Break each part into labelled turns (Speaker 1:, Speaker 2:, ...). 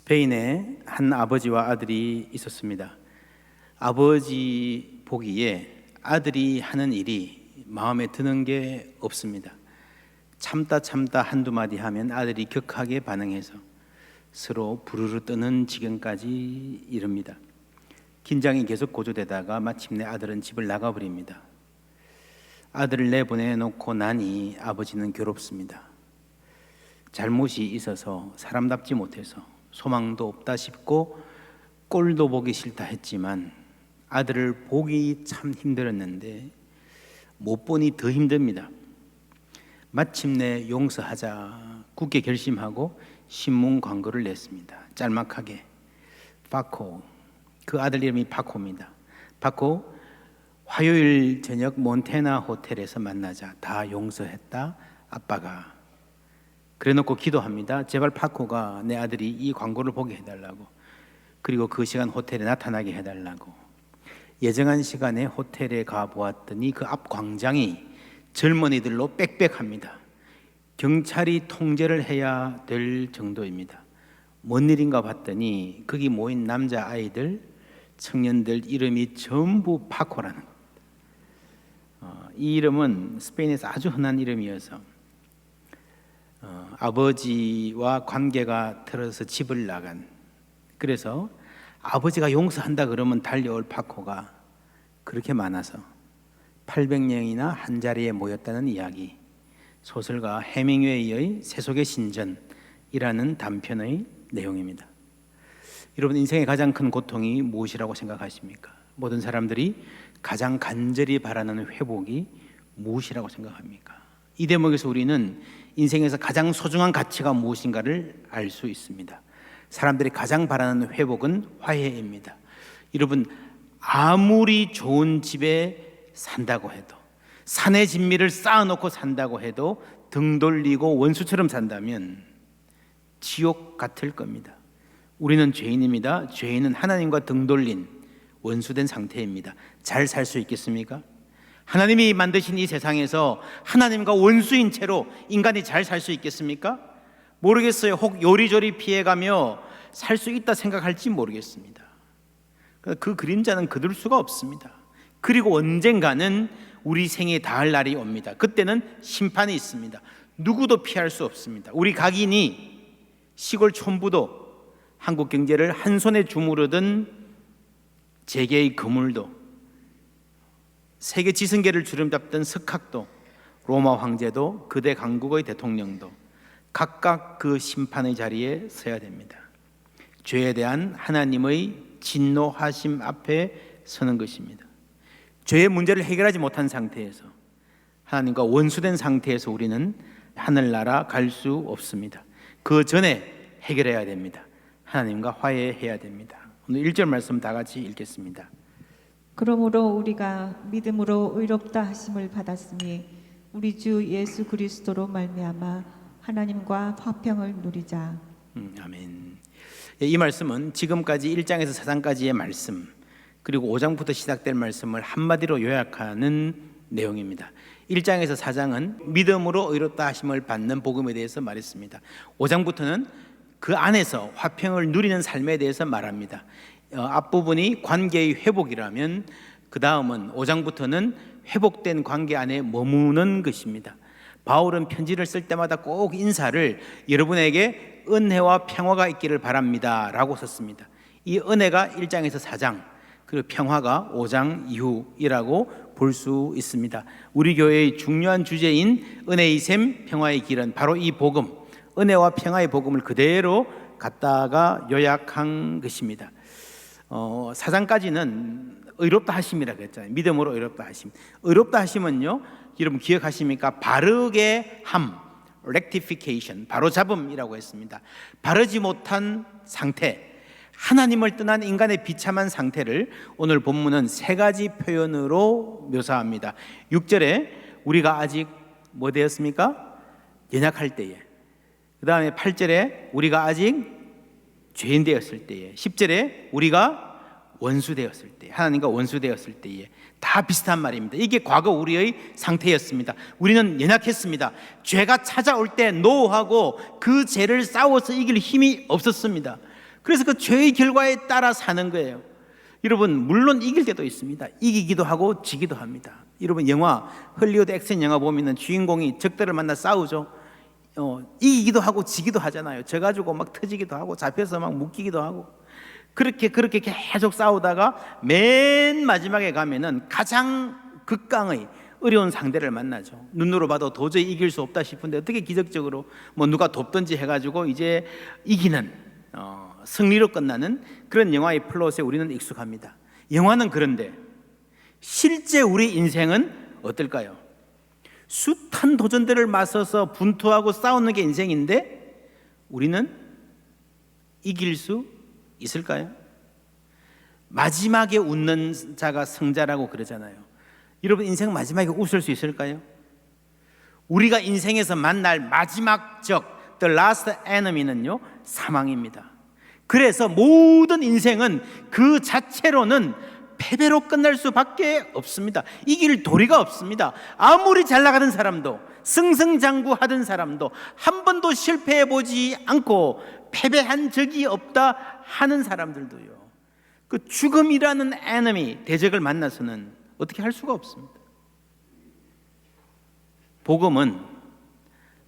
Speaker 1: 스페인에 한 아버지와 아들이 있었습니다. 아버지 보기에 아들이 하는 일이 마음에 드는 게 없습니다. 참다 한두 마디 하면 아들이 격하게 반응해서 서로 부르르 떠는 지경까지 이릅니다. 긴장이 계속 고조되다가 마침내 아들은 집을 나가버립니다. 아들을 내보내놓고 나니 아버지는 괴롭습니다. 잘못이 있어서 사람답지 못해서 소망도 없다 싶고 꼴도 보기 싫다 했지만 아들을 보기 참 힘들었는데 못 보니 더 힘듭니다. 마침내 용서하자 굳게 결심하고 신문 광고를 냈습니다. 짤막하게 파코, 그 아들 이름이 파코입니다. 파코, 화요일 저녁 몬테나 호텔에서 만나자. 다 용서했다 아빠가. 그래놓고 기도합니다. 제발 파코가 내 아들이 이 광고를 보게 해달라고, 그리고 그 시간 호텔에 나타나게 해달라고. 예정한 시간에 호텔에 가보았더니 그 앞 광장이 젊은이들로 빽빽합니다. 경찰이 통제를 해야 될 정도입니다. 뭔 일인가 봤더니 거기 모인 남자아이들, 청년들 이름이 전부 파코라는 겁니다. 이 이름은 스페인에서 아주 흔한 이름이어서 아버지와 관계가 틀어서 집을 나간, 그래서 아버지가 용서한다 그러면 달려올 파코가 그렇게 많아서 800명이나 한자리에 모였다는 이야기, 소설가 해밍웨이의 세속의 신전이라는 단편의 내용입니다. 여러분, 인생의 가장 큰 고통이 무엇이라고 생각하십니까? 모든 사람들이 가장 간절히 바라는 회복이 무엇이라고 생각합니까? 이 대목에서 우리는 인생에서 가장 소중한 가치가 무엇인가를 알 수 있습니다. 사람들이 가장 바라는 회복은 화해입니다. 여러분, 아무리 좋은 집에 산다고 해도, 산의 진미를 쌓아놓고 산다고 해도 등 돌리고 원수처럼 산다면 지옥 같을 겁니다. 우리는 죄인입니다. 죄인은 하나님과 등 돌린 원수된 상태입니다. 잘 살 수 있겠습니까? 하나님이 만드신 이 세상에서 하나님과 원수인 채로 인간이 잘 살 수 있겠습니까? 모르겠어요. 혹 요리조리 피해가며 살 수 있다 생각할지 모르겠습니다. 그 그림자는 거둘 수가 없습니다. 그리고 언젠가는 우리 생에 닿을 날이 옵니다. 그때는 심판이 있습니다. 누구도 피할 수 없습니다. 우리 각인이 시골 촌부도, 한국 경제를 한 손에 주무르던 재계의 거물도, 세계 지승계를 주름잡던 석학도, 로마 황제도, 그대 강국의 대통령도 각각 그 심판의 자리에 서야 됩니다. 죄에 대한 하나님의 진노하심 앞에 서는 것입니다. 죄의 문제를 해결하지 못한 상태에서, 하나님과 원수된 상태에서 우리는 하늘나라 갈 수 없습니다. 그 전에 해결해야 됩니다. 하나님과 화해해야 됩니다. 오늘 1절 말씀 다 같이 읽겠습니다.
Speaker 2: 그러므로 우리가 믿음으로 의롭다 하심을 받았으니 우리 주 예수 그리스도로 말미암아 하나님과 화평을 누리자.
Speaker 1: 아멘. 이 말씀은 지금까지 1장에서 4장까지의 말씀, 그리고 5장부터 시작될 말씀을 한마디로 요약하는 내용입니다. 1장에서 4장은 믿음으로 의롭다 하심을 받는 복음에 대해서 말했습니다. 5장부터는 그 안에서 화평을 누리는 삶에 대해서 말합니다. 앞부분이 관계의 회복이라면 그 다음은 5장부터는 회복된 관계 안에 머무는 것입니다. 바울은 편지를 쓸 때마다 꼭 인사를 여러분에게 은혜와 평화가 있기를 바랍니다 라고 썼습니다. 이 은혜가 1장에서 4장, 그리고 평화가 5장 이후이라고 볼 수 있습니다. 우리 교회의 중요한 주제인 은혜의 샘, 평화의 길은 바로 이 복음, 은혜와 평화의 복음을 그대로 갖다가 요약한 것입니다. 4장까지는 의롭다 하심이라 그랬잖아요. 믿음으로 의롭다 하심. 의롭다 하심은요, 여러분 기억하십니까? 바르게 함, rectification, 바로잡음이라고 했습니다. 바르지 못한 상태, 하나님을 떠난 인간의 비참한 상태를 오늘 본문은 세 가지 표현으로 묘사합니다. 6절에 우리가 아직 뭐 되었습니까? 연약할 때에, 그 다음에 8절에 우리가 아직 죄인 되었을 때에, 10절에 우리가 원수 되었을 때, 하나님과 원수 되었을 때에, 다 비슷한 말입니다. 이게 과거 우리의 상태였습니다. 우리는 연약했습니다. 죄가 찾아올 때 노하고 그 죄를 싸워서 이길 힘이 없었습니다. 그래서 그 죄의 결과에 따라 사는 거예요. 여러분, 물론 이길 때도 있습니다. 이기기도 하고 지기도 합니다. 여러분, 영화, 헐리우드 액션 영화 보면 주인공이 적들을 만나 싸우죠. 이기기도 하고 지기도 하잖아요. 져가지고 막 터지기도 하고 잡혀서 막 묶이기도 하고, 그렇게 계속 싸우다가 맨 마지막에 가면은 가장 극강의 어려운 상대를 만나죠. 눈으로 봐도 도저히 이길 수 없다 싶은데 어떻게 기적적으로 뭐 누가 돕든지 해가지고 이제 이기는, 승리로 끝나는 그런 영화의 플롯에 우리는 익숙합니다. 영화는 그런데 실제 우리 인생은 어떨까요? 숱한 도전들을 맞서서 분투하고 싸우는 게 인생인데 우리는 이길 수 있을까요? 마지막에 웃는 자가 승자라고 그러잖아요. 여러분, 인생 마지막에 웃을 수 있을까요? 우리가 인생에서 만날 마지막 적, the last enemy는요, 사망입니다. 그래서 모든 인생은 그 자체로는 패배로 끝날 수밖에 없습니다. 이길 도리가 없습니다. 아무리 잘 나가던 사람도, 승승장구하던 사람도 한 번도 실패해보지 않고 패배한 적이 없다 하는 사람들도요, 그 죽음이라는 에너미, 대적을 만나서는 어떻게 할 수가 없습니다. 복음은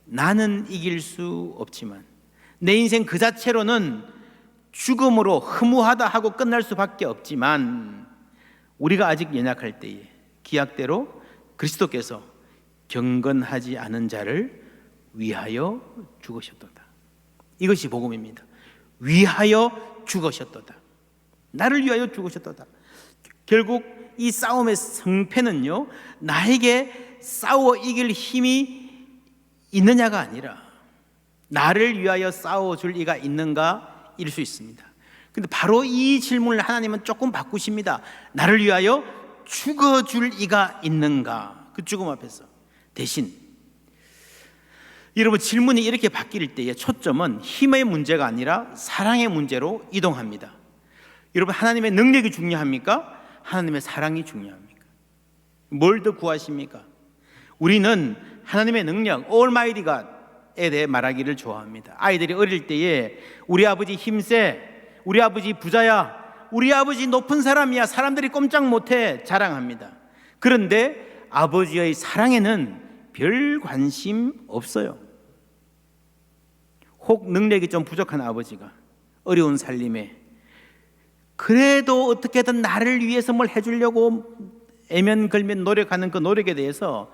Speaker 1: 나는 이길 수 없지만 내 인생 그 자체로는 죽음으로 허무하다 하고 끝날 수밖에 없지만 우리가 아직 연약할 때에 기약대로 그리스도께서 경건하지 않은 자를 위하여 죽으셨도다. 이것이 복음입니다. 위하여 죽으셨도다. 나를 위하여 죽으셨도다. 결국 이 싸움의 승패는요, 나에게 싸워 이길 힘이 있느냐가 아니라 나를 위하여 싸워줄 이가 있는가 일 수 있습니다. 근데 바로 이 질문을 하나님은 조금 바꾸십니다. 나를 위하여 죽어줄 이가 있는가? 그 죽음 앞에서 대신 여러분, 질문이 이렇게 바뀔 때의 초점은 힘의 문제가 아니라 사랑의 문제로 이동합니다. 여러분, 하나님의 능력이 중요합니까? 하나님의 사랑이 중요합니까? 뭘 더 구하십니까? 우리는 하나님의 능력, Almighty God에 대해 말하기를 좋아합니다. 아이들이 어릴 때에 우리 아버지 힘세, 우리 아버지 부자야, 우리 아버지 높은 사람이야, 사람들이 꼼짝 못해 자랑합니다. 그런데 아버지의 사랑에는 별 관심 없어요. 혹 능력이 좀 부족한 아버지가 어려운 살림에 그래도 어떻게든 나를 위해서 뭘 해주려고 애면걸면 노력하는 그 노력에 대해서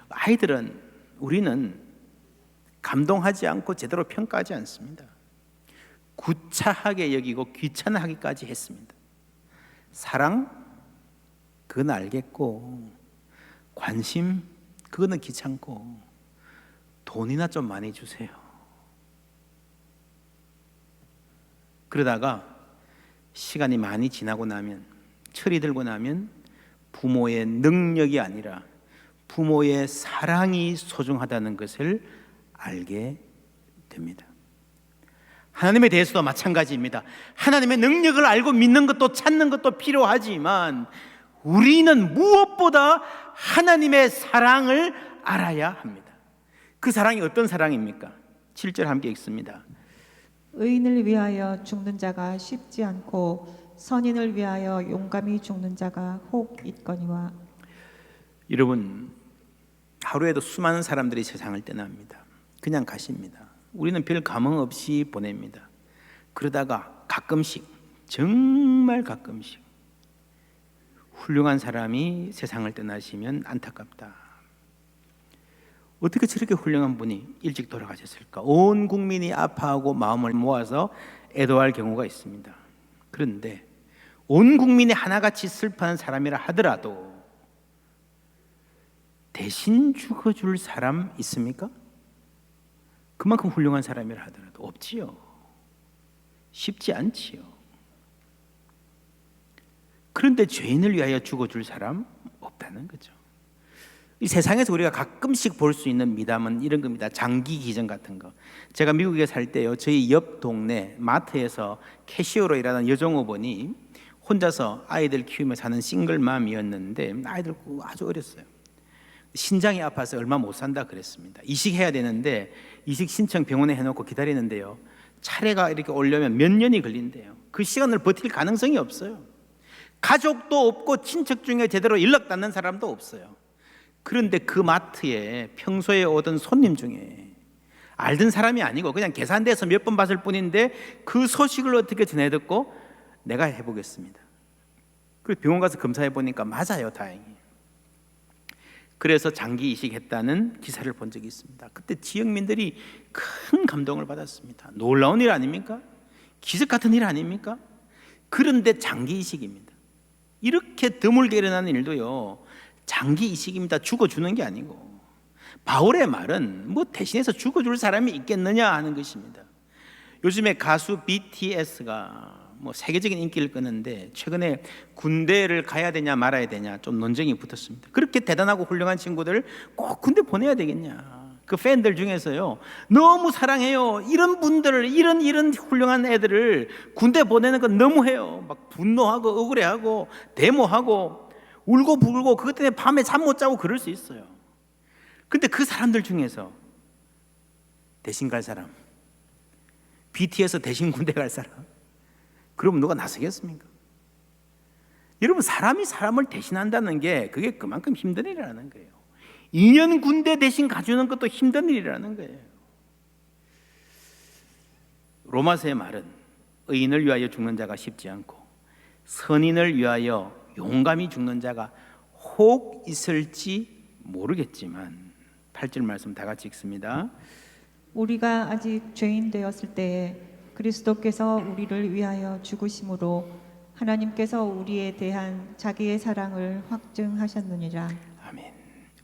Speaker 1: 아이들은, 우리는 감동하지 않고 제대로 평가하지 않습니다. 구차하게 여기고 귀찮아하기까지 했습니다. 사랑? 그건 알겠고, 관심? 그거는 귀찮고, 돈이나 좀 많이 주세요. 그러다가 시간이 많이 지나고 나면, 철이 들고 나면 부모의 능력이 아니라 부모의 사랑이 소중하다는 것을 알게 됩니다. 하나님에 대해서도 마찬가지입니다. 하나님의 능력을 알고 믿는 것도 찾는 것도 필요하지만 우리는 무엇보다 하나님의 사랑을 알아야 합니다. 그 사랑이 어떤 사랑입니까? 7절 함께 읽습니다.
Speaker 2: 의인을 위하여 죽는 자가 쉽지 않고 선인을 위하여 용감히 죽는 자가 혹 있거니와. 여러분,
Speaker 1: 하루에도 수많은 사람들이 세상을 떠납니다. 그냥 가십니다. 우리는 별 감흥 없이 보냅니다. 그러다가 가끔씩, 정말 가끔씩 훌륭한 사람이 세상을 떠나시면 안타깝다. 어떻게 저렇게 훌륭한 분이 일찍 돌아가셨을까? 온 국민이 아파하고 마음을 모아서 애도할 경우가 있습니다. 그런데 온 국민이 하나같이 슬퍼하는 사람이라 하더라도 대신 죽어줄 사람 있습니까? 그만큼 훌륭한 사람이라 하더라도 없지요. 쉽지 않지요. 그런데 죄인을 위하여 죽어줄 사람 없다는 거죠. 이 세상에서 우리가 가끔씩 볼 수 있는 미담은 이런 겁니다. 장기 기증 같은 거. 제가 미국에 살 때요, 저희 옆 동네 마트에서 캐시어로 일하는 여종업원이 혼자서 아이들 키우며 사는 싱글맘이었는데 아이들 아주 어렸어요. 신장이 아파서 얼마 못 산다 그랬습니다. 이식해야 되는데 이식 신청 병원에 해놓고 기다리는데요, 차례가 이렇게 오려면 몇 년이 걸린대요. 그 시간을 버틸 가능성이 없어요. 가족도 없고 친척 중에 제대로 연락 닿는 사람도 없어요. 그런데 그 마트에 평소에 오던 손님 중에 알던 사람이 아니고 그냥 계산돼서 몇 번 봤을 뿐인데 그 소식을 어떻게 전해 듣고 내가 해보겠습니다. 그래서 병원 가서 검사해 보니까 맞아요, 다행히. 그래서 장기 이식했다는 기사를 본 적이 있습니다. 그때 지역민들이 큰 감동을 받았습니다. 놀라운 일 아닙니까? 기적 같은 일 아닙니까? 그런데 장기 이식입니다. 이렇게 드물게 일어나는 일도요, 장기 이식입니다. 죽어주는 게 아니고. 바울의 말은 뭐 대신해서 죽어줄 사람이 있겠느냐 하는 것입니다. 요즘에 가수 BTS가 뭐 세계적인 인기를 끄는데 최근에 군대를 가야 되냐 말아야 되냐 좀 논쟁이 붙었습니다. 그렇게 대단하고 훌륭한 친구들 꼭 군대 보내야 되겠냐. 그 팬들 중에서요, 너무 사랑해요. 이런 분들을, 이런 훌륭한 애들을 군대 보내는 건 너무해요. 막 분노하고 억울해하고 데모하고 울고 불고 그것 때문에 밤에 잠 못 자고 그럴 수 있어요. 근데 그 사람들 중에서 대신 갈 사람, BTS 대신 군대 갈 사람, 그럼 누가 나서겠습니까? 여러분, 사람이 사람을 대신한다는 게 그게 그만큼 힘든 일이라는 거예요. 2년 군대 대신 가주는 것도 힘든 일이라는 거예요. 로마서의 말은 의인을 위하여 죽는 자가 쉽지 않고 선인을 위하여 용감히 죽는 자가 혹 있을지 모르겠지만, 8절 말씀 다 같이 읽습니다.
Speaker 2: 우리가 아직 죄인 되었을 때에 그리스도께서 우리를 위하여 죽으심으로 하나님께서 우리에 대한 자기의 사랑을 확증하셨느니라.
Speaker 1: 아멘.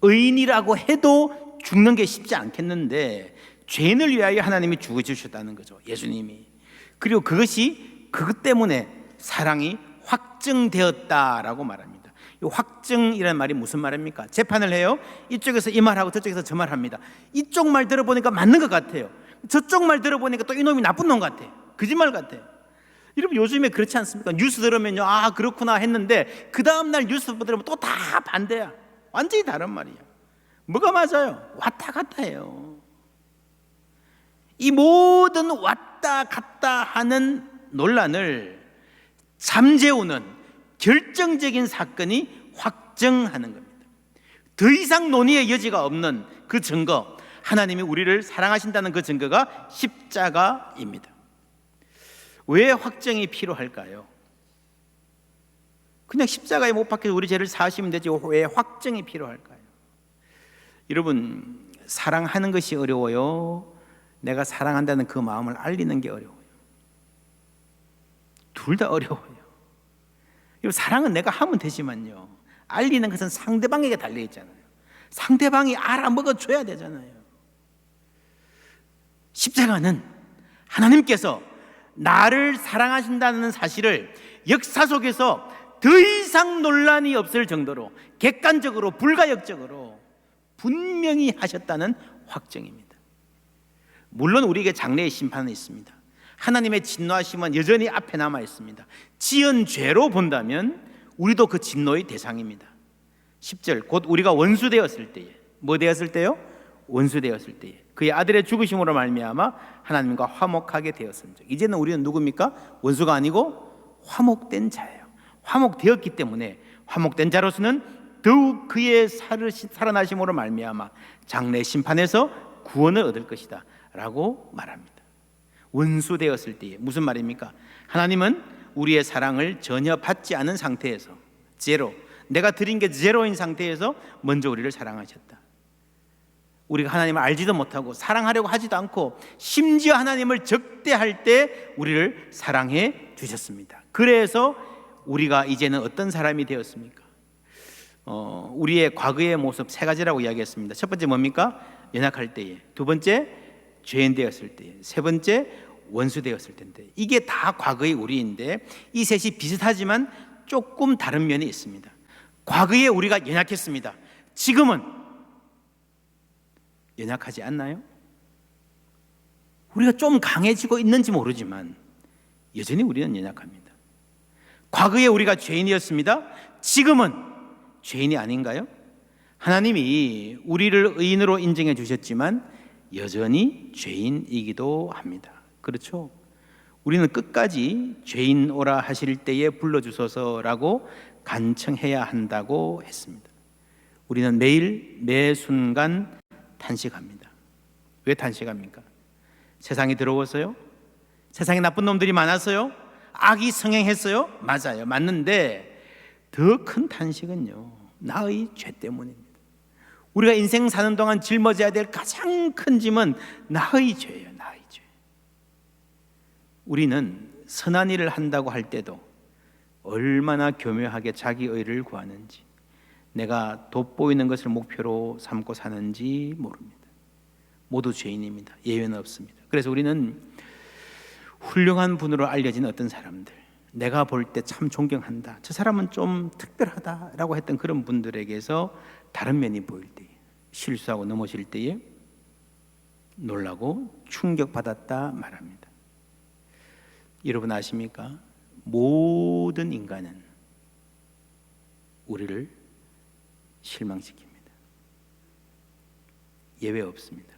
Speaker 1: 의인이라고 해도 죽는 게 쉽지 않겠는데 죄인을 위하여 하나님이 죽어주셨다는 거죠, 예수님이. 그리고 그것 때문에 사랑이 확증되었다라고 말합니다. 이 확증이라는 말이 무슨 말입니까? 재판을 해요. 이쪽에서 이 말하고 저쪽에서 저 말합니다. 이쪽 말 들어보니까 맞는 것 같아요. 저쪽 말 들어보니까 또 이놈이 나쁜 놈 같아. 거짓말 같아. 여러분, 요즘에 그렇지 않습니까? 뉴스 들으면요, 아 그렇구나 했는데 그 다음날 뉴스 들으면 또 다 반대야. 완전히 다른 말이야. 뭐가 맞아요? 왔다 갔다 해요. 이 모든 왔다 갔다 하는 논란을 잠재우는 결정적인 사건이 확정하는 겁니다. 더 이상 논의의 여지가 없는 그 증거, 하나님이 우리를 사랑하신다는 그 증거가 십자가입니다. 왜 확정이 필요할까요? 그냥 십자가에 못 박혀서 우리 죄를 사하시면 되지 왜 확정이 필요할까요? 여러분, 사랑하는 것이 어려워요? 내가 사랑한다는 그 마음을 알리는 게 어려워요? 둘 다 어려워요. 사랑은 내가 하면 되지만요, 알리는 것은 상대방에게 달려있잖아요. 상대방이 알아먹어줘야 되잖아요. 십자가는 하나님께서 나를 사랑하신다는 사실을 역사 속에서 더 이상 논란이 없을 정도로 객관적으로 불가역적으로 분명히 하셨다는 확정입니다. 물론 우리에게 장래의 심판은 있습니다. 하나님의 진노하심은 여전히 앞에 남아 있습니다. 지은 죄로 본다면 우리도 그 진노의 대상입니다. 10절, 곧 우리가 원수 되었을 때에, 뭐 되었을 때요? 원수 되었을 때에 그의 아들의 죽으심으로 말미암아 하나님과 화목하게 되었은즉. 이제는 우리는 누굽니까? 원수가 아니고 화목된 자예요. 화목되었기 때문에 화목된 자로서는 더욱 그의 살아나심으로 말미암아 장래 심판에서 구원을 얻을 것이다 라고 말합니다. 원수 되었을 때에 무슨 말입니까? 하나님은 우리의 사랑을 전혀 받지 않은 상태에서, 제로, 내가 드린 게 제로인 상태에서 먼저 우리를 사랑하셨다. 우리가 하나님을 알지도 못하고 사랑하려고 하지도 않고 심지어 하나님을 적대할 때 우리를 사랑해 주셨습니다. 그래서 우리가 이제는 어떤 사람이 되었습니까? 우리의 과거의 모습 세 가지라고 이야기했습니다. 첫 번째 뭡니까? 연약할 때에, 두 번째 죄인 되었을 때에, 세 번째 원수 되었을 때인데, 이게 다 과거의 우리인데 이 셋이 비슷하지만 조금 다른 면이 있습니다. 과거에 우리가 연약했습니다. 지금은 연약하지 않나요? 우리가 좀 강해지고 있는지 모르지만 여전히 우리는 연약합니다. 과거에 우리가 죄인이었습니다. 지금은 죄인이 아닌가요? 하나님이 우리를 의인으로 인정해 주셨지만 여전히 죄인이기도 합니다. 그렇죠? 우리는 끝까지 죄인 오라 하실 때에 불러주소서라고 간청해야 한다고 했습니다. 우리는 매일 매 순간 탄식합니다. 왜 탄식합니까? 세상이 더러워서요? 세상에 나쁜 놈들이 많아서요? 악이 성행했어요? 맞아요. 맞는데 더 큰 탄식은요, 나의 죄 때문입니다. 우리가 인생 사는 동안 짊어져야 될 가장 큰 짐은 나의 죄예요. 나의 죄. 우리는 선한 일을 한다고 할 때도 얼마나 교묘하게 자기 의를 구하는지, 내가 돋보이는 것을 목표로 삼고 사는지 모릅니다. 모두 죄인입니다. 예외는 없습니다. 그래서 우리는 훌륭한 분으로 알려진 어떤 사람들, 내가 볼 때 참 존경한다, 저 사람은 좀 특별하다라고 했던 그런 분들에게서 다른 면이 보일 때에, 실수하고 넘어질 때에 놀라고 충격받았다 말합니다. 여러분 아십니까? 모든 인간은 우리를 실망시킵니다. 예외 없습니다.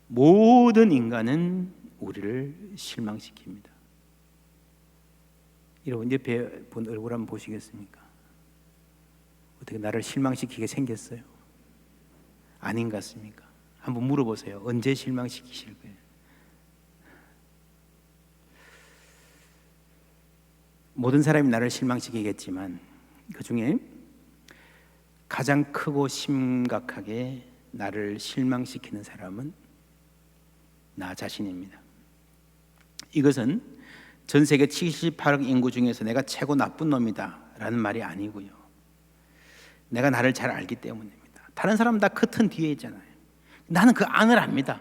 Speaker 1: 모든 인간은 우리를 실망시킵니다. 여러분 옆에 분 얼굴 한번 보시겠습니까? 어떻게 나를 실망시키게 생겼어요? 아닌 것 같습니까? 한번 물어보세요. 언제 실망시키실 거예요? 모든 사람이 나를 실망시키겠지만 그 중에 가장 크고 심각하게 나를 실망시키는 사람은 나 자신입니다. 이것은 전 세계 78억 인구 중에서 내가 최고 나쁜 놈이다 라는 말이 아니고요, 내가 나를 잘 알기 때문입니다. 다른 사람은 다 그 튼 뒤에 있잖아요. 나는 그 안을 압니다.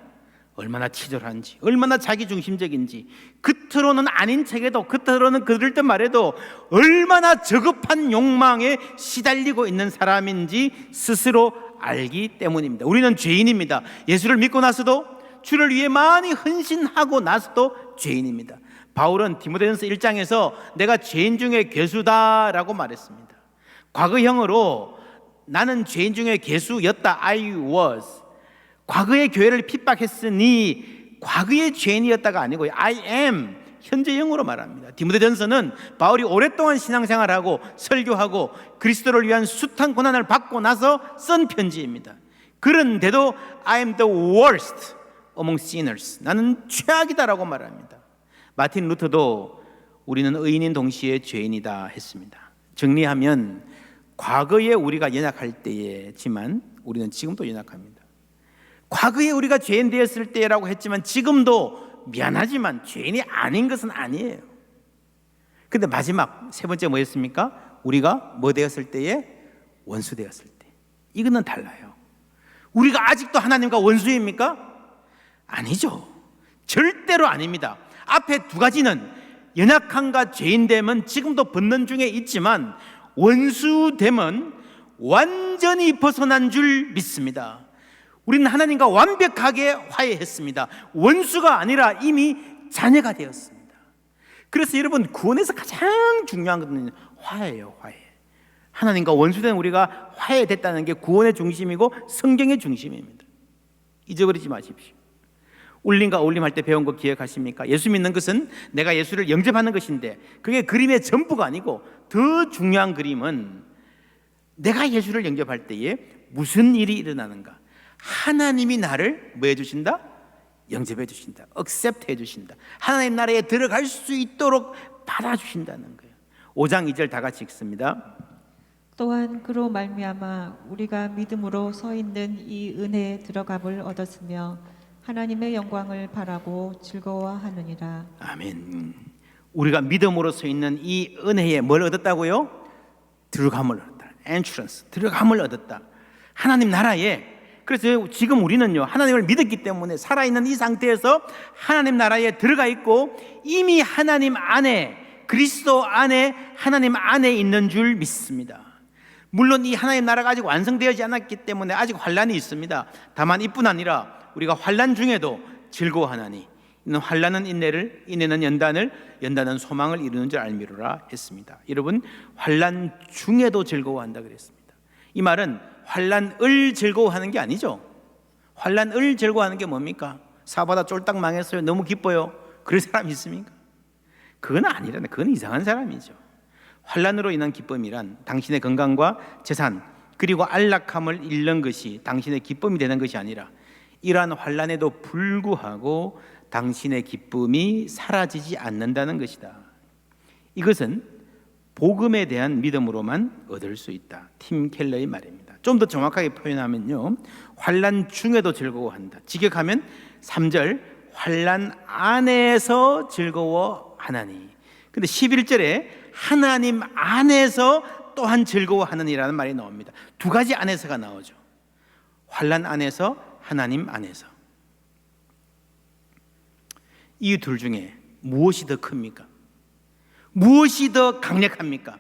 Speaker 1: 얼마나 치졸한지, 얼마나 자기중심적인지, 겉으로는 아닌 척해도, 겉으로는 그럴 듯 말해도 얼마나 저급한 욕망에 시달리고 있는 사람인지 스스로 알기 때문입니다. 우리는 죄인입니다. 예수를 믿고 나서도, 주를 위해 많이 헌신하고 나서도 죄인입니다. 바울은 디모데전서 1장에서 내가 죄인 중에 괴수다라고 말했습니다. 과거형으로 나는 죄인 중에 괴수였다, I was. 과거의 교회를 핍박했으니 과거의 죄인이었다가 아니고요, I am, 현재형으로 말합니다. 디모데전서는 바울이 오랫동안 신앙생활하고 설교하고 그리스도를 위한 숱한 고난을 받고 나서 쓴 편지입니다. 그런데도 I am the worst among sinners, 나는 최악이다라고 말합니다. 마틴 루터도 우리는 의인인 동시에 죄인이다 했습니다. 정리하면 과거에 우리가 연약할 때지만 우리는 지금도 연약합니다. 과거에 우리가 죄인 되었을 때라고 했지만 지금도 미안하지만 죄인이 아닌 것은 아니에요. 근데 마지막 세 번째 뭐였습니까? 우리가 뭐 되었을 때에? 원수 되었을 때. 이거는 달라요. 우리가 아직도 하나님과 원수입니까? 아니죠. 절대로 아닙니다. 앞에 두 가지는 연약함과 죄인됨은 지금도 본능 중에 있지만 원수됨은 완전히 벗어난 줄 믿습니다. 우리는 하나님과 완벽하게 화해했습니다. 원수가 아니라 이미 자녀가 되었습니다. 그래서 여러분, 구원에서 가장 중요한 것은 화해예요. 화해. 하나님과 원수된 우리가 화해됐다는 게 구원의 중심이고 성경의 중심입니다. 잊어버리지 마십시오. 울림과 어울림 할 때 배운 거 기억하십니까? 예수 믿는 것은 내가 예수를 영접하는 것인데 그게 그림의 전부가 아니고 더 중요한 그림은 내가 예수를 영접할 때에 무슨 일이 일어나는가? 하나님이 나를 뭐 해주신다? 영접해 주신다. accept 해주신다. 하나님 나라에 들어갈 수 있도록 받아주신다는 거예요. 5장 2절 다 같이 읽습니다.
Speaker 2: 또한 그로 말미암아 우리가 믿음으로 서 있는 이 은혜에 들어감을 얻었으며 하나님의 영광을 바라고 즐거워하느니라. 아멘.
Speaker 1: 우리가 믿음으로 서 있는 이 은혜에 뭘 얻었다고요? 들어감을 얻었다. entrance, 들어감을 얻었다. 하나님 나라에. 그래서 지금 우리는요, 하나님을 믿었기 때문에 살아있는 이 상태에서 하나님 나라에 들어가 있고 이미 하나님 안에, 그리스도 안에, 하나님 안에 있는 줄 믿습니다. 물론 이 하나님 나라가 아직 완성되지 않았기 때문에 아직 환란이 있습니다. 다만 이뿐 아니라 우리가 환란 중에도 즐거워하나니 이는 환란은 인내를, 인내는 연단을, 연단은 소망을 이루는 줄 알미로라 했습니다. 여러분, 환란 중에도 즐거워한다 그랬습니다. 이 말은 환란을 즐거워하는 게 아니죠. 환란을 즐거워하는 게 뭡니까? 사업하다 쫄딱 망했어요. 너무 기뻐요. 그럴 사람 있습니까? 그건 아니라네. 그건 이상한 사람이죠. 환난으로 인한 기쁨이란 당신의 건강과 재산 그리고 안락함을 잃는 것이 당신의 기쁨이 되는 것이 아니라 이러한 환난에도 불구하고 당신의 기쁨이 사라지지 않는다는 것이다. 이것은 복음에 대한 믿음으로만 얻을 수 있다. 팀 켈러의 말입니다. 좀 더 정확하게 표현하면요, 환난 중에도 즐거워한다. 직역하면 3절 환난 안에서 즐거워하나니. 근데 11절에 하나님 안에서 또한 즐거워하느니라는 말이 나옵니다. 두 가지 안에서가 나오죠. 환난 안에서, 하나님 안에서. 이 둘 중에 무엇이 더 큽니까? 무엇이 더 강력합니까?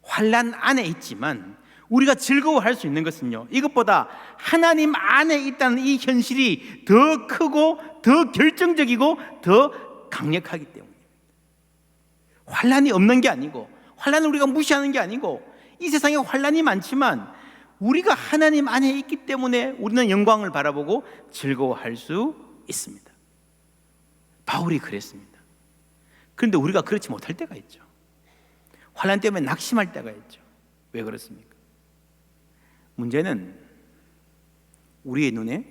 Speaker 1: 환난 안에 있지만 우리가 즐거워할 수 있는 것은요, 이것보다 하나님 안에 있다는 이 현실이 더 크고 더 결정적이고 더 강력하기 때문입니다. 환난이 없는 게 아니고, 환난을 우리가 무시하는 게 아니고, 이 세상에 환난이 많지만 우리가 하나님 안에 있기 때문에 우리는 영광을 바라보고 즐거워할 수 있습니다. 바울이 그랬습니다. 그런데 우리가 그렇지 못할 때가 있죠. 환난 때문에 낙심할 때가 있죠. 왜 그렇습니까? 문제는 우리의 눈에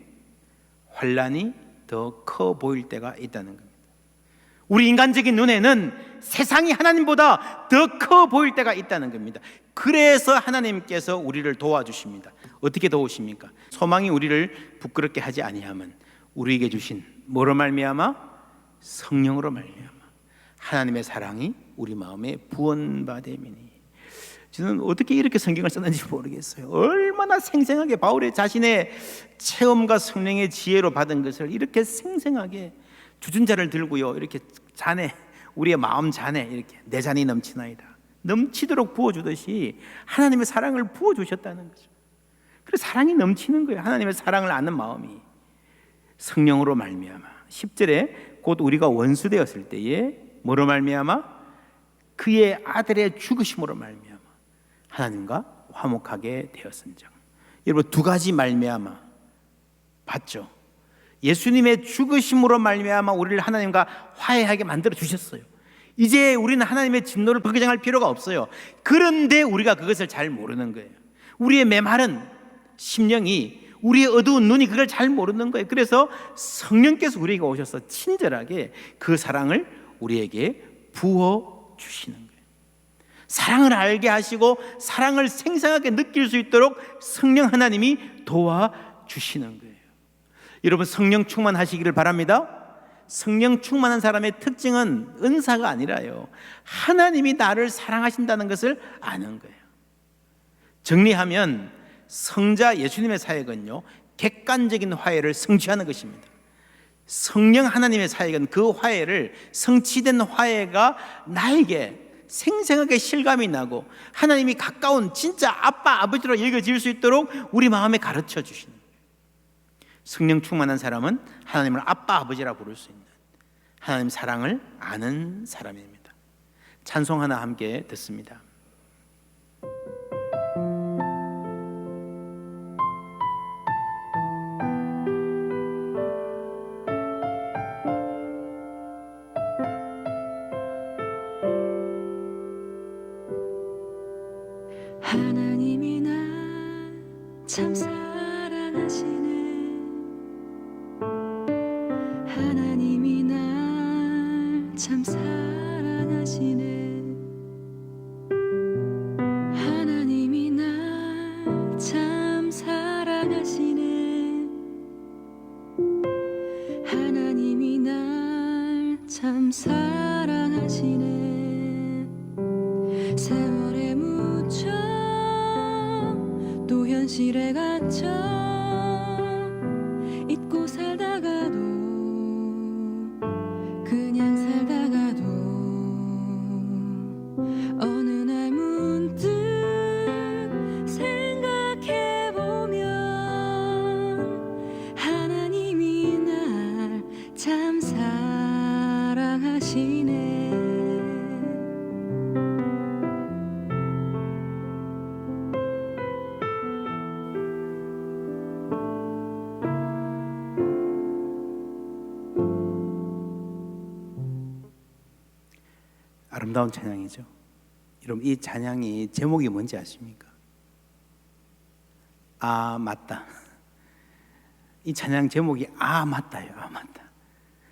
Speaker 1: 환난이 더 커 보일 때가 있다는 겁니다. 우리 인간적인 눈에는 세상이 하나님보다 더 커 보일 때가 있다는 겁니다. 그래서 하나님께서 우리를 도와주십니다. 어떻게 도우십니까? 소망이 우리를 부끄럽게 하지 아니함은 우리에게 주신 뭐로 말미암아? 성령으로 말미암아 하나님의 사랑이 우리 마음에 부언받음이니. 저는 어떻게 이렇게 성경을 썼는지 모르겠어요. 얼마나 생생하게 바울의 자신의 체험과 성령의 지혜로 받은 것을 이렇게 생생하게 주전자를 들고요, 이렇게 잔에, 우리의 마음 잔에 이렇게 내 잔이 넘치나이다, 넘치도록 부어주듯이 하나님의 사랑을 부어주셨다는 거죠. 그래서 사랑이 넘치는 거예요. 하나님의 사랑을 아는 마음이 성령으로 말미암아. 10절에 곧 우리가 원수 되었을 때에 뭐로 말미암아? 그의 아들의 죽으심으로 말미암아 하나님과 화목하게 되었은즉. 여러분, 두 가지 말미암아 봤죠? 예수님의 죽으심으로 말미암아 우리를 하나님과 화해하게 만들어 주셨어요. 이제 우리는 하나님의 진노를 걱정할 필요가 없어요. 그런데 우리가 그것을 잘 모르는 거예요. 우리의 메마른 심령이, 우리의 어두운 눈이 그걸 잘 모르는 거예요. 그래서 성령께서 우리에게 오셔서 친절하게 그 사랑을 우리에게 부어주시는 거예요. 사랑을 알게 하시고 사랑을 생생하게 느낄 수 있도록 성령 하나님이 도와주시는 거예요. 여러분, 성령 충만하시기를 바랍니다. 성령 충만한 사람의 특징은 은사가 아니라요, 하나님이 나를 사랑하신다는 것을 아는 거예요. 정리하면 성자 예수님의 사역은요, 객관적인 화해를 성취하는 것입니다. 성령 하나님의 사역은 그 화해를, 성취된 화해가 나에게 생생하게 실감이 나고 하나님이 가까운 진짜 아빠, 아버지로 여겨질 수 있도록 우리 마음에 가르쳐 주시는 거예요. 성령 충만한 사람은 하나님을 아빠, 아버지라 부를 수 있는 하나님 사랑을 아는 사람입니다. 찬송 하나 함께 듣습니다.
Speaker 3: 하나님이 날 참 사랑하시네. 하나님이 날 참 사랑하시네. 하나님이 날 참 사랑하시네. 하나님이 날 참 사랑하시네. 세월에 묻혀 또 현실에 갇혀 잊고 살다가도, 그냥 살다가도 어느 날 문득 생각해보면 하나님이 날 참 사랑하시네.
Speaker 1: 아름다운 찬양이죠. 여러분, 이 찬양이 제목이 뭔지 아십니까? 아 맞다. 이 찬양 제목이 아 맞다요. 아 맞다.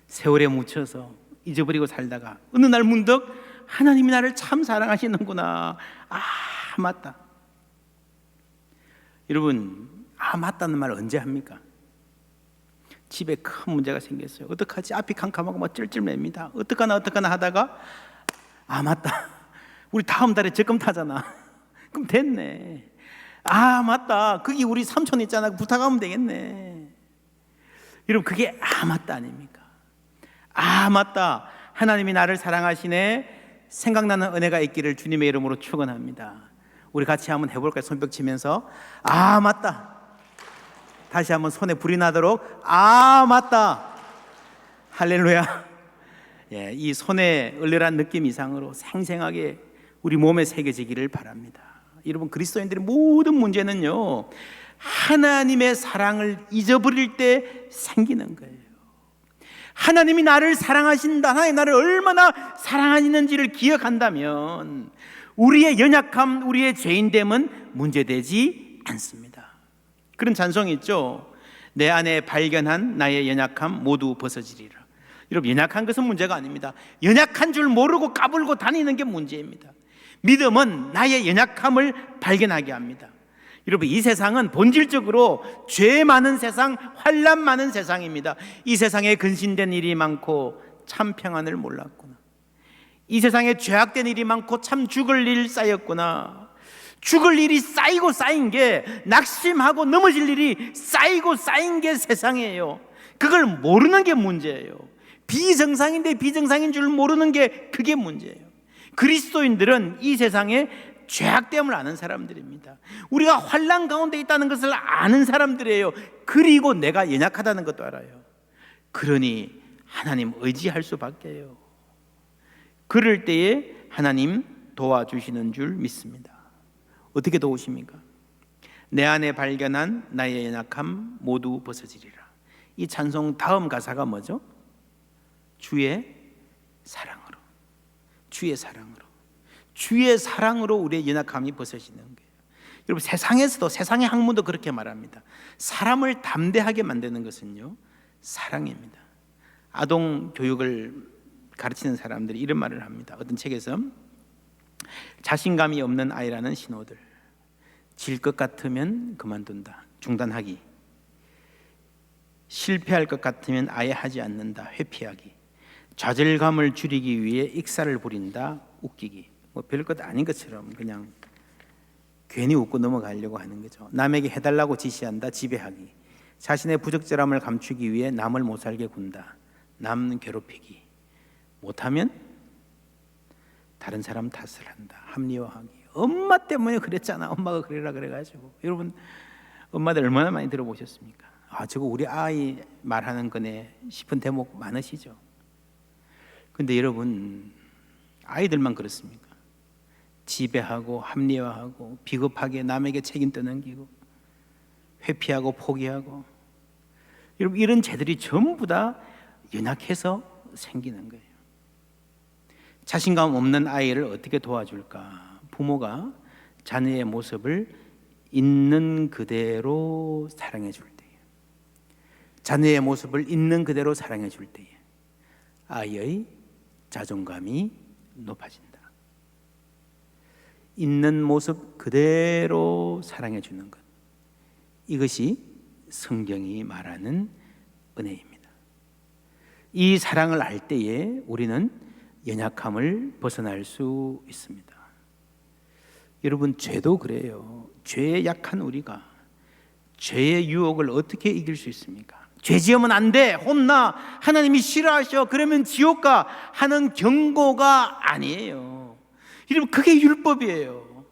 Speaker 1: 세월에 묻혀서 잊어버리고 살다가 어느 날 문득 하나님이 나를 참 사랑하시는구나. 아 맞다. 여러분, 아 맞다는 말 언제 합니까? 집에 큰 문제가 생겼어요. 어떡하지? 앞이 캄캄하고 막 찔찔맵니다. 어떡하나 하다가 아 맞다. 우리 다음 달에 적금 타잖아. 그럼 됐네. 아 맞다. 거기 우리 삼촌 있잖아. 부탁하면 되겠네. 여러분, 그게 아 맞다 아닙니까? 아 맞다. 하나님이 나를 사랑하시네. 생각나는 은혜가 있기를 주님의 이름으로 축원합니다. 우리 같이 한번 해볼까요? 손뼉 치면서 아 맞다. 다시 한번 손에 불이 나도록 아 맞다. 할렐루야. 예, 이 손에 얼얼한 느낌 이상으로 생생하게 우리 몸에 새겨지기를 바랍니다. 여러분, 그리스도인들의 모든 문제는요, 하나님의 사랑을 잊어버릴 때 생기는 거예요. 하나님이 나를 사랑하신다, 하나님이 나를 얼마나 사랑하시는지를 기억한다면 우리의 연약함, 우리의 죄인됨은 문제되지 않습니다. 그런 찬송이 있죠. 내 안에 발견한 나의 연약함 모두 벗어지리라. 여러분, 연약한 것은 문제가 아닙니다. 연약한 줄 모르고 까불고 다니는 게 문제입니다. 믿음은 나의 연약함을 발견하게 합니다. 여러분, 이 세상은 본질적으로 죄 많은 세상, 환난 많은 세상입니다. 이 세상에 근신된 일이 많고 참 평안을 몰랐구나. 이 세상에 죄악된 일이 많고 참 죽을 일 쌓였구나. 죽을 일이 쌓이고 쌓인 게, 낙심하고 넘어질 일이 쌓이고 쌓인 게 세상이에요. 그걸 모르는 게 문제예요. 비정상인데 비정상인 줄 모르는 게 그게 문제예요. 그리스도인들은 이 세상에 죄악됨을 아는 사람들입니다. 우리가 환난 가운데 있다는 것을 아는 사람들이에요. 그리고 내가 연약하다는 것도 알아요. 그러니 하나님 의지할 수밖에요. 그럴 때에 하나님 도와주시는 줄 믿습니다. 어떻게 도우십니까? 내 안에 발견한 나의 연약함 모두 벗어지리라. 이 찬송 다음 가사가 뭐죠? 주의 사랑으로, 주의 사랑으로, 주의 사랑으로 우리의 연약함이 벗어지는 거예요. 여러분, 세상에서도, 세상의 학문도 그렇게 말합니다. 사람을 담대하게 만드는 것은요, 사랑입니다. 아동 교육을 가르치는 사람들이 이런 말을 합니다. 어떤 책에서 자신감이 없는 아이라는 신호들: 질 것 같으면 그만둔다, 중단하기; 실패할 것 같으면 아예 하지 않는다, 회피하기; 좌절감을 줄이기 위해 익사를 부린다, 웃기기. 뭐 별것 아닌 것처럼 그냥 괜히 웃고 넘어가려고 하는 거죠. 남에게 해달라고 지시한다, 지배하기; 자신의 부적절함을 감추기 위해 남을 못 살게 군다, 남 괴롭히기; 못하면 다른 사람 탓을 한다, 합리화하기. 엄마 때문에 그랬잖아, 엄마가 그래라 그래가지고. 여러분, 엄마들 얼마나 많이 들어보셨습니까? 아, 저거 우리 아이 말하는 거네 싶은 대목 많으시죠? 근데 여러분, 아이들만 그렇습니까? 지배하고 합리화하고 비겁하게 남에게 책임 떠넘기고 회피하고 포기하고. 여러분, 이런 죄들이 전부 다 연약해서 생기는 거예요. 자신감 없는 아이를 어떻게 도와줄까? 부모가 자녀의 모습을 있는 그대로 사랑해 줄 때에, 자녀의 모습을 있는 그대로 사랑해 줄 때에 아이의 자존감이 높아진다. 있는 모습 그대로 사랑해 주는 것, 이것이 성경이 말하는 은혜입니다. 이 사랑을 알 때에 우리는 연약함을 벗어날 수 있습니다. 여러분, 죄도 그래요. 죄에 약한 우리가 죄의 유혹을 어떻게 이길 수 있습니까? 죄 지으면 안 돼, 혼나, 하나님이 싫어하셔, 그러면 지옥 가 하는 경고가 아니에요. 여러분, 그게 율법이에요.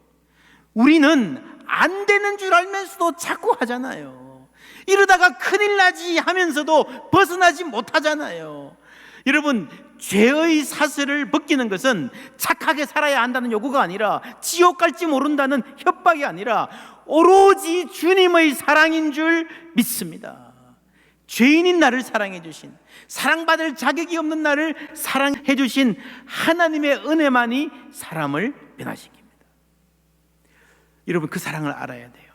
Speaker 1: 우리는 안 되는 줄 알면서도 자꾸 하잖아요. 이러다가 큰일 나지 하면서도 벗어나지 못하잖아요. 여러분, 죄의 사슬을 벗기는 것은 착하게 살아야 한다는 요구가 아니라, 지옥 갈지 모른다는 협박이 아니라 오로지 주님의 사랑인 줄 믿습니다. 죄인인 나를 사랑해 주신, 사랑받을 자격이 없는 나를 사랑해 주신 하나님의 은혜만이 사람을 변화시킵니다. 여러분, 그 사랑을 알아야 돼요.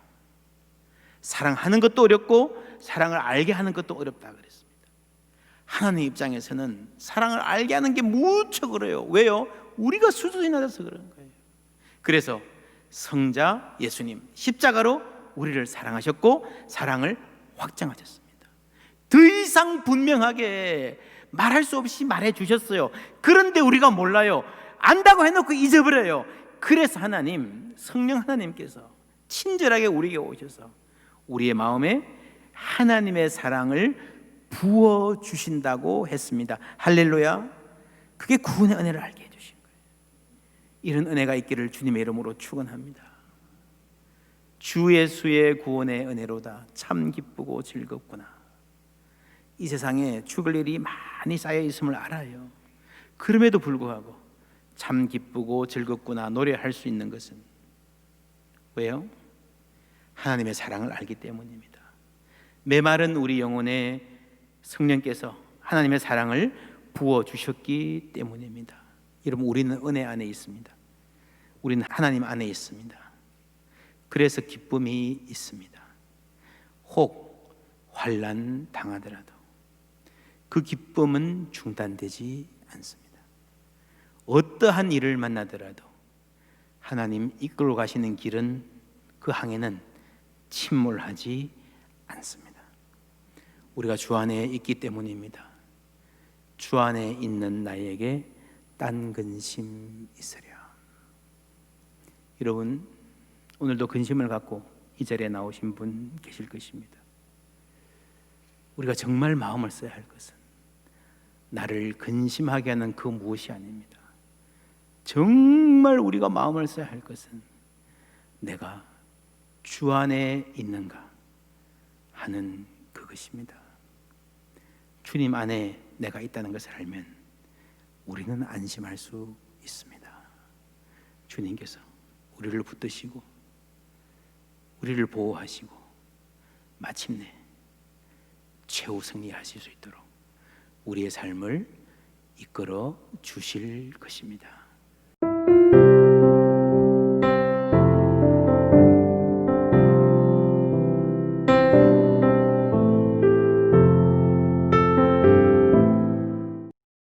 Speaker 1: 사랑하는 것도 어렵고 사랑을 알게 하는 것도 어렵다 그랬습니다. 하나님 입장에서는 사랑을 알게 하는 게 무척 어려워요. 왜요? 우리가 수준이 낮아서 그런 거예요. 그래서 성자 예수님 십자가로 우리를 사랑하셨고 사랑을 확장하셨습니다. 더 이상 분명하게 말할 수 없이 말해 주셨어요. 그런데 우리가 몰라요. 안다고 해놓고 잊어버려요. 그래서 하나님, 성령 하나님께서 친절하게 우리에게 오셔서 우리의 마음에 하나님의 사랑을 부어주신다고 했습니다. 할렐루야. 그게 구원의 은혜를 알게 해주신 거예요. 이런 은혜가 있기를 주님의 이름으로 축원합니다. 주 예수의 구원의 은혜로다. 참 기쁘고 즐겁구나. 이 세상에 죽을 일이 많이 쌓여 있음을 알아요. 그럼에도 불구하고 참 기쁘고 즐겁구나 노래할 수 있는 것은 왜요? 하나님의 사랑을 알기 때문입니다. 메마른 우리 영혼에 성령께서 하나님의 사랑을 부어주셨기 때문입니다. 여러분, 우리는 은혜 안에 있습니다. 우리는 하나님 안에 있습니다. 그래서 기쁨이 있습니다. 혹 환난 당하더라도 그 기쁨은 중단되지 않습니다. 어떠한 일을 만나더라도 하나님 이끌어 가시는 길은, 그 항해는 침몰하지 않습니다. 우리가 주 안에 있기 때문입니다. 주 안에 있는 나에게 딴 근심 있으랴. 여러분, 오늘도 근심을 갖고 이 자리에 나오신 분 계실 것입니다. 우리가 정말 마음을 써야 할 것은 나를 근심하게 하는 그 무엇이 아닙니다. 정말 우리가 마음을 써야 할 것은 내가 주 안에 있는가 하는 그것입니다. 주님 안에 내가 있다는 것을 알면 우리는 안심할 수 있습니다. 주님께서 우리를 붙드시고 우리를 보호하시고 마침내 최후 승리하실 수 있도록 우리의 삶을 이끌어 주실 것입니다.